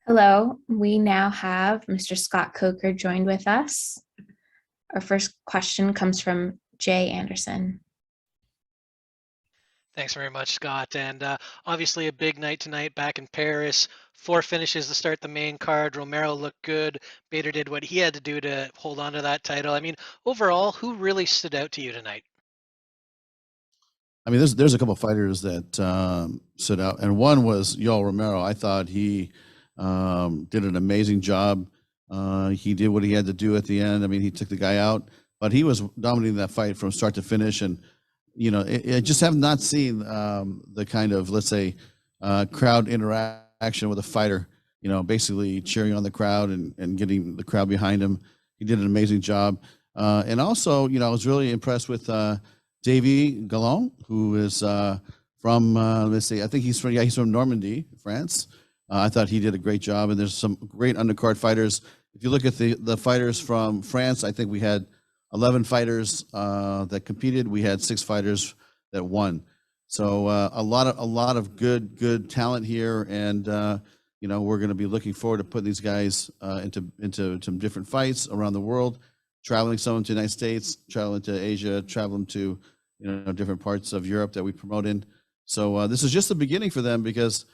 Hello, we now have Mr. Scott Coker joined with us. Our first question comes from Jay Anderson. Thanks very much, Scott. And obviously a big night tonight back in Paris. Four finishes to start the main card. Romero looked good. Bader did what he had to do to hold on to that title. I mean, overall, who really stood out to you tonight? I mean, there's a couple of fighters that stood out, and one was Yoel Romero. I thought he did an amazing job. He did what he had to do at the end. I mean, he took the guy out, but he was dominating that fight from start to finish. And I just have not seen the kind of, let's say, crowd interaction with a fighter. Basically cheering on the crowd and getting the crowd behind him. He did an amazing job. And also, I was really impressed with Davy Gallon, who is from, let's see, I think he's from Normandy, France. I thought he did a great job, and there's some great undercard fighters. If you look at the fighters from France, I think we had 11 fighters that competed. We had 6 fighters that won. So a lot of good talent here, and we're going to be looking forward to putting these guys into some different fights around the world, traveling some to the United States, traveling to Asia, traveling to different parts of Europe that we promote in. So this is just the beginning for them, because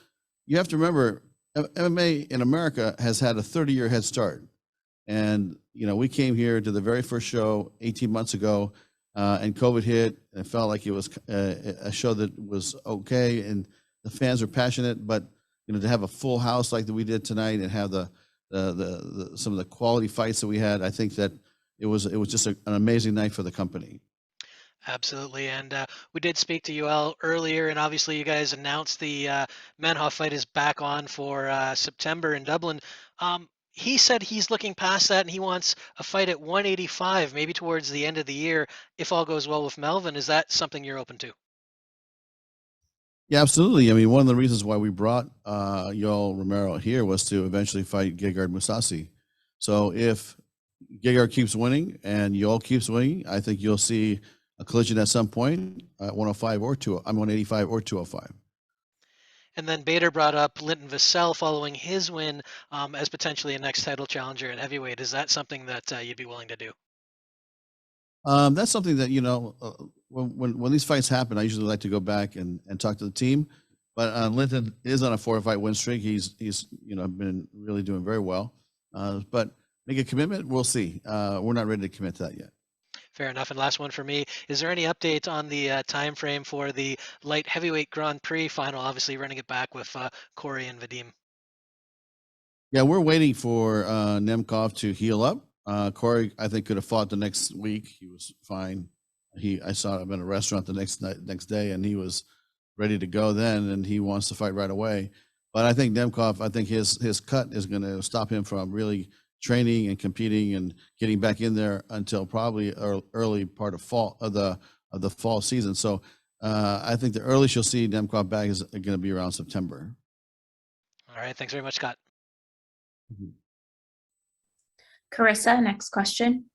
you have to remember MMA in America has had a 30-year head start. And, we came here to the very first show 18 months ago, and COVID hit, and it felt like it was a show that was okay, and the fans were passionate. But, to have a full house like that we did tonight, and have the some of the quality fights that we had, I think that it was just an amazing night for the company. Absolutely. And we did speak to Yoel earlier, and obviously you guys announced the Manhoff fight is back on for September in Dublin. He said he's looking past that and he wants a fight at 185, maybe towards the end of the year, if all goes well with Melvin. Is that something you're open to? Yeah, absolutely. I mean, one of the reasons why we brought Yoel Romero here was to eventually fight Gegard Mousasi. So if Gegard keeps winning and Yoel keeps winning, I think you'll see a collision at some point at 105 or 185 or 205. And then Bader brought up Linton Vassell following his win as potentially a next title challenger at heavyweight. Is that something that you'd be willing to do? That's something that when these fights happen, I usually like to go back and talk to the team. But Linton is on a 4-fight win streak. He's been really doing very well. But make a commitment, we'll see. We're not ready to commit to that yet. Fair enough. And last one for me. Is there any update on the time frame for the light heavyweight Grand Prix final? Obviously running it back with Corey and Vadim. Yeah, we're waiting for Nemkov to heal up. Corey, I think, could have fought the next week. He was fine. I saw him in a restaurant the next day, and he was ready to go then, and he wants to fight right away. But I think Nemkov, his cut is going to stop him from really training and competing and getting back in there until probably early part of the fall season. So I think the earliest you'll see Nemkov back is going to be around September. All right. Thanks very much, Scott. Mm-hmm. Carissa, next question.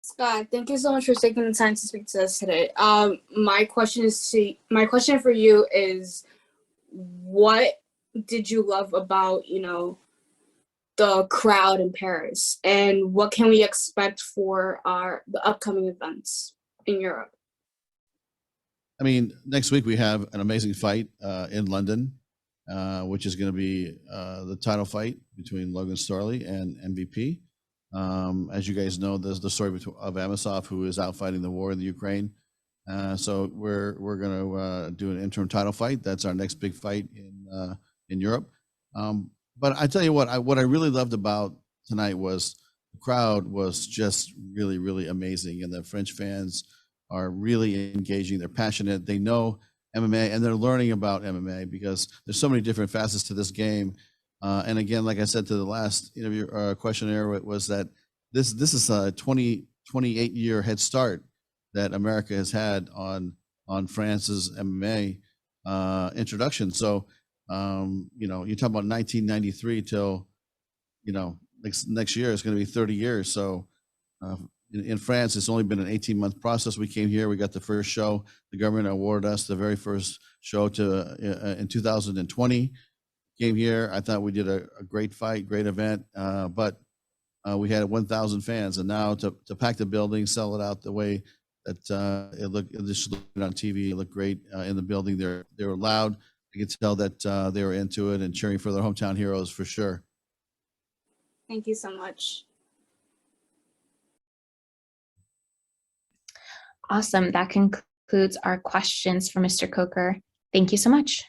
Scott, thank you so much for taking the time to speak to us today. My question for you is, what did you love about, the crowd in Paris, and what can we expect for the upcoming events in Europe? I mean, next week we have an amazing fight in London, which is going to be the title fight between Logan Storley and MVP. As you guys know, there's the story of Amosov, who is out fighting the war in the Ukraine. So we're going to do an interim title fight. That's our next big fight in Europe. But I tell you what I really loved about tonight was the crowd was just really, really amazing, and the French fans are really engaging. They're passionate. They know MMA, and they're learning about MMA because there's so many different facets to this game. And again, like I said to the last interview questionnaire, was that this is a 28-year head start that America has had on France's MMA introduction. So you talk about 1993 till next year is going to be 30 years. So in France, it's only been an 18-month process. We came here, we got the first show. The government awarded us the very first show in 2020. came here. I thought we did a great fight, great event, but we had 1,000 fans, and now to pack the building, sell it out the way that it looked, it just looked on TV. It looked great in the building. They were loud. You could tell that they were into it and cheering for their hometown heroes for sure. Thank you so much. Awesome. That concludes our questions for Mr. Coker. Thank you so much.